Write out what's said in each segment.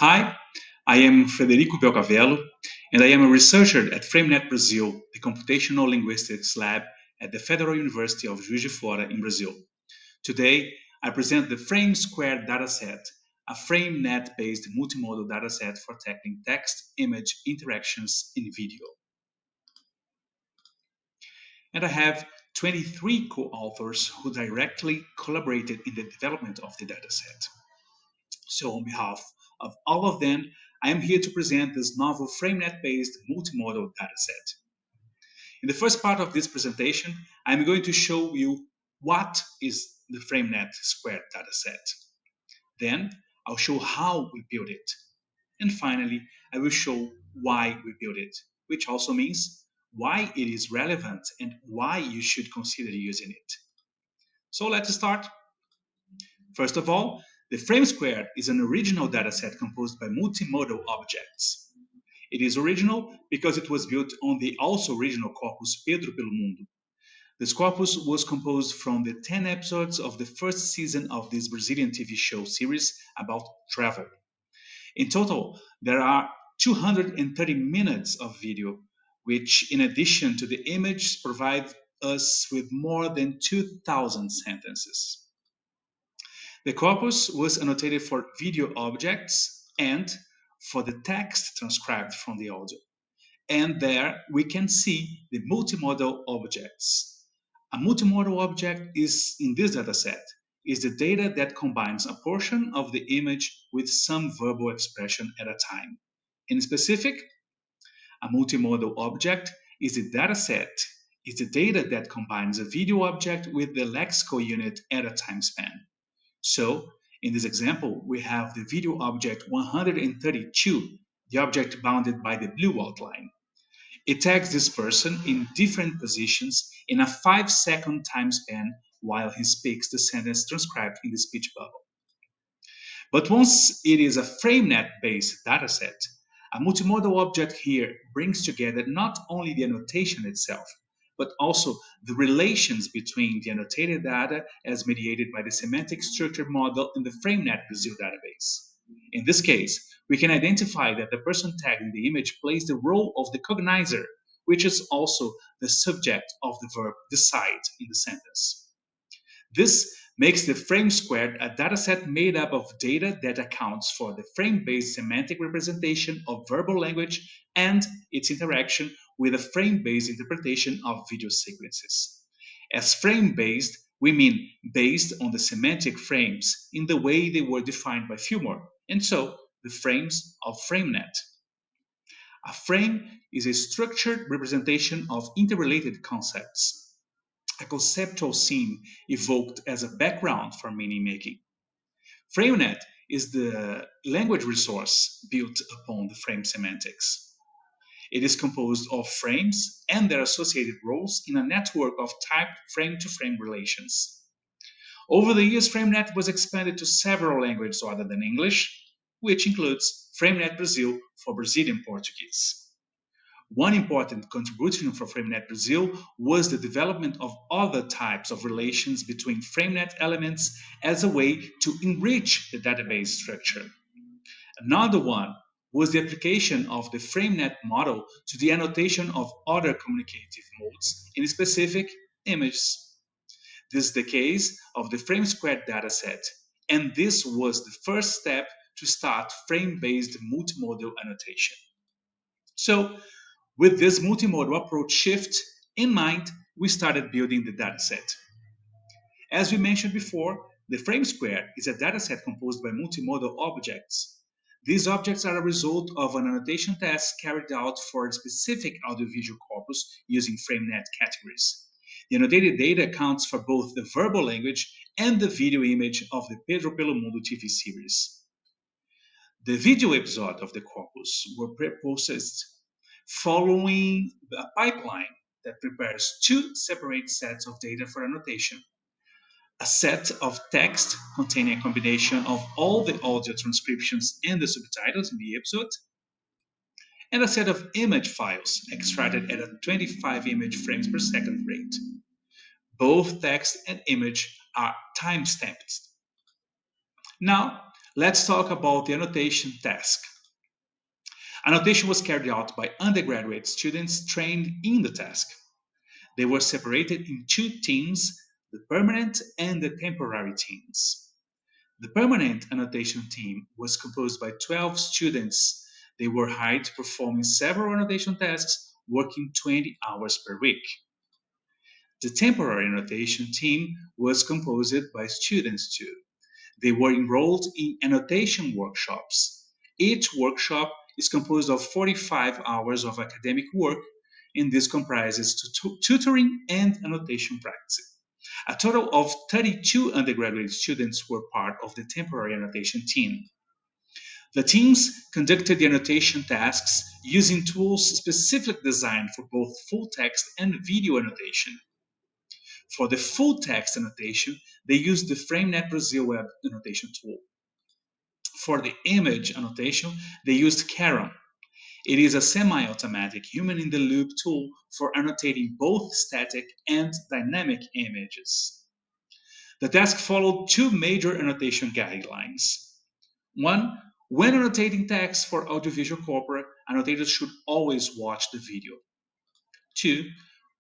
Hi, I am Frederico Belcavello, and I am a researcher at FrameNet Brazil, the Computational Linguistics Lab at the Federal University of Juiz de Fora in Brazil. Today, I present the Frame2 dataset, a FrameNet-based multimodal dataset for tackling text-image interactions in video. And I have 23 co-authors who directly collaborated in the development of the dataset. So on behalf of all of them, I am here to present this novel FrameNet-based multimodal dataset. In the first part of this presentation, I'm going to show you what is the FrameNet squared dataset. Then I'll show how we build it. And finally, I will show why we build it, which also means why it is relevant and why you should consider using it. So let's start. First of all, the Frame2 is an original dataset composed by multimodal objects. It is original because it was built on the also original corpus Pedro pelo Mundo. This corpus was composed from the 10 episodes of the first season of this Brazilian TV show series about travel. In total, there are 230 minutes of video, which in addition to the image provide us with more than 2,000 sentences. The corpus was annotated for video objects and for the text transcribed from the audio. And there we can see the multimodal objects. A multimodal object is, in this dataset, is the data that combines a portion of the image with some verbal expression at a time. In specific, a multimodal object is the the data that combines a video object with the lexical unit at a time span. So, in this example, we have the video object 132, the object bounded by the blue outline. It tags this person in different positions in a 5-second time span while he speaks the sentence transcribed in the speech bubble. But once it is a FrameNet-based dataset, a multimodal object here brings together not only the annotation itself, but also the relations between the annotated data as mediated by the semantic structure model in the FrameNet Brazil database. In this case, we can identify that the person tagged in the image plays the role of the cognizer, which is also the subject of the verb decide in the sentence. This makes the Frame2 a dataset made up of data that accounts for the frame-based semantic representation of verbal language and its interaction with a frame-based interpretation of video sequences. As frame-based, we mean based on the semantic frames in the way they were defined by Fillmore, and so the frames of FrameNet. A frame is a structured representation of interrelated concepts, a conceptual scene evoked as a background for meaning making. FrameNet is the language resource built upon the frame semantics. It is composed of frames and their associated roles in a network of typed frame-to-frame relations. Over the years, FrameNet was expanded to several languages other than English, which includes FrameNet Brazil for Brazilian Portuguese. One important contribution for FrameNet Brazil was the development of other types of relations between FrameNet elements as a way to enrich the database structure. Another one was the application of the FrameNet model to the annotation of other communicative modes, in specific images. This is the case of the Frame2 dataset, and this was the first step to start frame-based multimodal annotation. So, with this multimodal approach shift in mind, we started building the dataset. As we mentioned before, the Frame2 is a dataset composed by multimodal objects. These objects are a result of an annotation task carried out for a specific audiovisual corpus using FrameNet categories. The annotated data accounts for both the verbal language and the video image of the Pedro pelo Mundo TV series. The video episode of the corpus were pre-processed following a pipeline that prepares two separate sets of data for annotation. A set of text containing a combination of all the audio transcriptions and the subtitles in the episode, and a set of image files extracted at a 25 image frames per second rate. Both text and image are time-stamped. Now, Let's talk about the annotation task. Annotation was carried out by undergraduate students trained in the task. They were separated in two teams, the permanent and the temporary teams. The permanent annotation team was composed by 12 students. They were hired to perform several annotation tasks, working 20 hours per week. The temporary annotation team was composed by students too. They were enrolled in annotation workshops. Each workshop is composed of 45 hours of academic work, and this comprises tutoring and annotation practice. A total of 32 undergraduate students were part of the temporary annotation team. The teams conducted the annotation tasks using tools specifically designed for both full text and video annotation. For the full text annotation, they used the Frame2 Brazil web annotation tool. For the image annotation, they used Caron. It is a semi-automatic human-in-the-loop tool for annotating both static and dynamic images. The task followed two major annotation guidelines. One, when annotating text for audiovisual corpora, annotators should always watch the video. Two,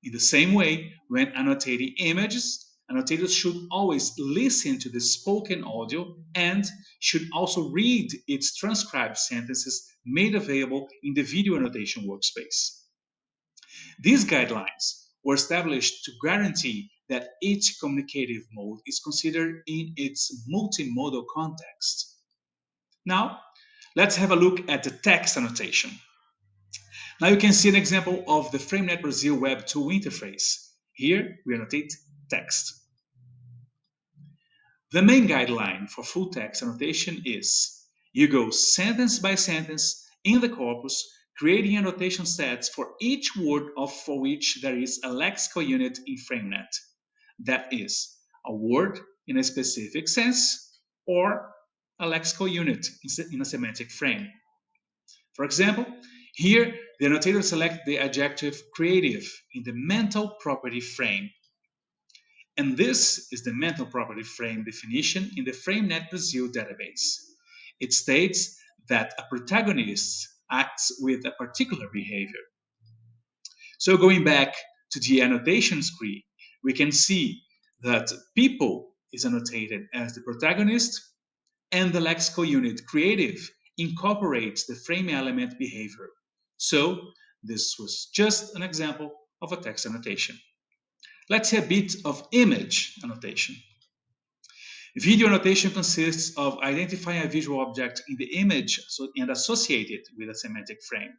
in the same way, when annotating images, annotators should always listen to the spoken audio and should also read its transcribed sentences made available in the video annotation workspace. These guidelines were established to guarantee that each communicative mode is considered in its multimodal context. Now, let's have a look at the text annotation. Now you can see an example of the Frame2 Brazil Web 2 interface. Here we annotate text. The main guideline for full text annotation is you go sentence by sentence in the corpus, creating annotation sets for each word for which there is a lexical unit in Frame2. That is, a word in a specific sense or a lexical unit in a semantic frame. For example, here the annotator selects the adjective creative in the mental property frame. And this is the mental property frame definition in the Frame2 Brazil database. It states that a protagonist acts with a particular behavior. So going back to the annotation screen, we can see that people is annotated as the protagonist, and the lexical unit creative incorporates the frame element behavior. So this was just an example of a text annotation. Let's see a bit of image annotation. Video annotation consists of identifying a visual object in the image and associate it with a semantic frame.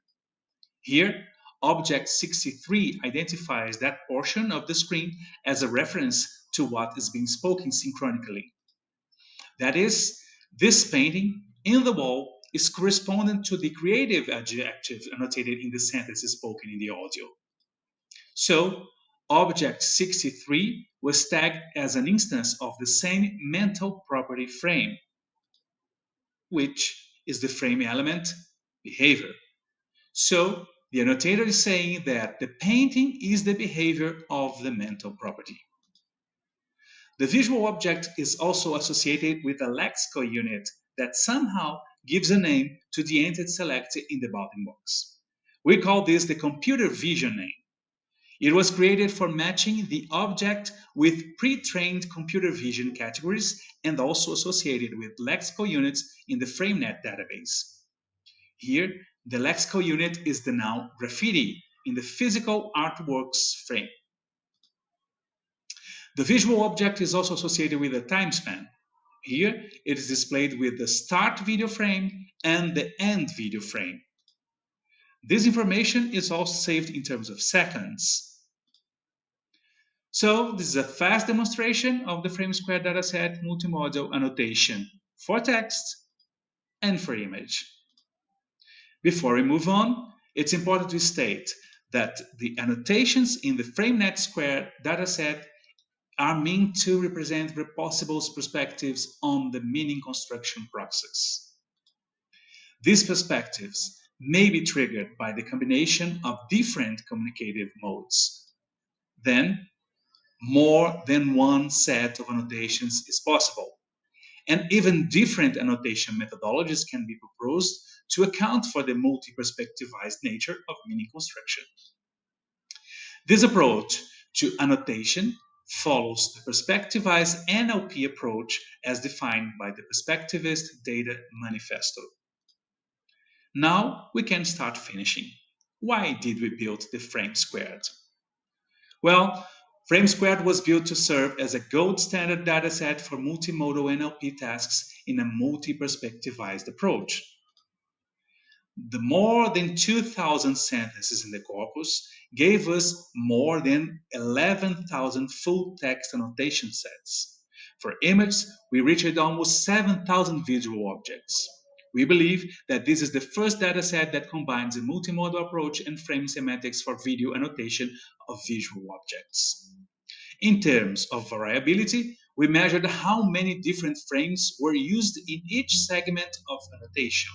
Here, object 63 identifies that portion of the screen as a reference to what is being spoken synchronically. That is, this painting in the wall is corresponding to the creative adjective annotated in the sentences spoken in the audio. So, object 63 was tagged as an instance of the same mental property frame, which is the frame element behavior. So, the annotator is saying that the painting is the behavior of the mental property. The visual object is also associated with a lexical unit that somehow gives a name to the entity selected in the bounding box. We call this the computer vision name. It was created for matching the object with pre-trained computer vision categories and also associated with lexical units in the Frame2 database. Here, the lexical unit is the noun graffiti in the physical artworks frame. The visual object is also associated with a time span. Here, it is displayed with the start video frame and the end video frame. This information is also saved in terms of seconds. So this is a fast demonstration of the Frame2 dataset multimodal annotation for text and for image. Before we move on, it's important to state that the annotations in the Frame2 dataset are meant to represent possible perspectives on the meaning construction process. These perspectives may be triggered by the combination of different communicative modes. Then, more than one set of annotations is possible, And even different annotation methodologies can be proposed to account for the multi-perspectivized nature of meaning construction. This approach to annotation follows the perspectivized NLP approach as defined by the Perspectivist Data Manifesto. Now we can start finishing. Why did we build the Frame2? Well, Frame2 was built to serve as a gold standard dataset for multimodal NLP tasks in a multi-perspectivized approach. The more than 2,000 sentences in the corpus gave us more than 11,000 full text annotation sets. For images, we reached almost 7,000 visual objects. We believe that this is the first dataset that combines a multimodal approach and frame semantics for video annotation of visual objects. In terms of variability, we measured how many different frames were used in each segment of annotation.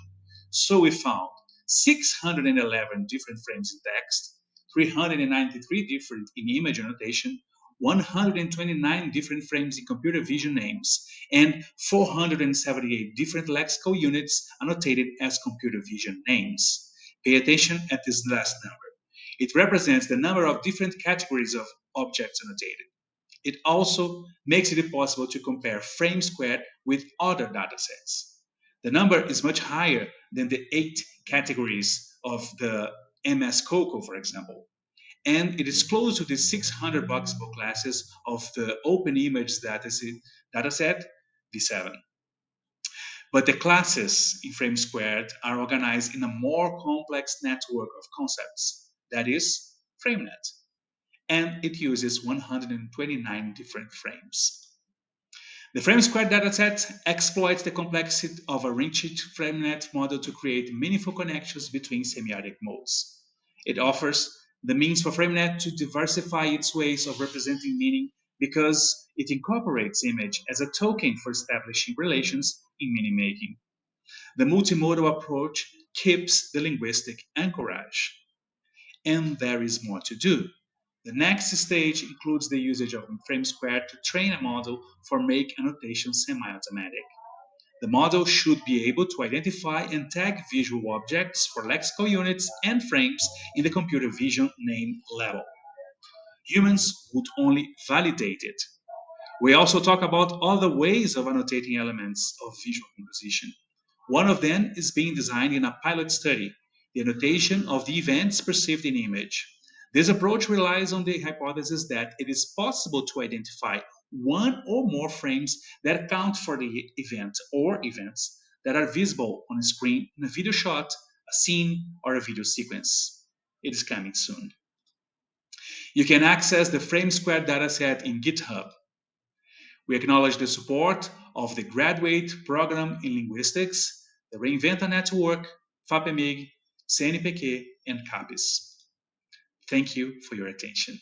So we found 611 different frames in text, 393 different in image annotation, 129 different frames in computer vision names, and 478 different lexical units annotated as computer vision names. Pay attention at this last number. It represents the number of different categories of objects annotated. It also makes it possible to compare Frame2 with other datasets. The number is much higher than the 8 categories of the MS COCO, for example. And it is close to the 600 boxable classes of the Open Image dataset V7. But the classes in Frame2 are organized in a more complex network of concepts, that is, FrameNet, and it uses 129 different frames. The Frame2 dataset exploits the complexity of a ring-sheet FrameNet model to create meaningful connections between semiotic modes. It offers the means for FrameNet to diversify its ways of representing meaning because it incorporates image as a token for establishing relations in meaning making. The multimodal approach keeps the linguistic anchorage. And there is more to do. The next stage includes the usage of Frame2 to train a model for make annotation semi-automatic. The model should be able to identify and tag visual objects for lexical units and frames in the computer vision name level. Humans would only validate it. We also talk about other ways of annotating elements of visual composition. One of them is being designed in a pilot study, the annotation of the events perceived in image. This approach relies on the hypothesis that it is possible to identify one or more frames that account for the event or events that are visible on a screen in a video shot, a scene, or a video sequence. It is coming soon. You can access the Frame2 dataset in GitHub. We acknowledge the support of the Graduate Program in Linguistics, the Reinventa Network, FAPEMIG, CNPq, and CAPES. Thank you for your attention.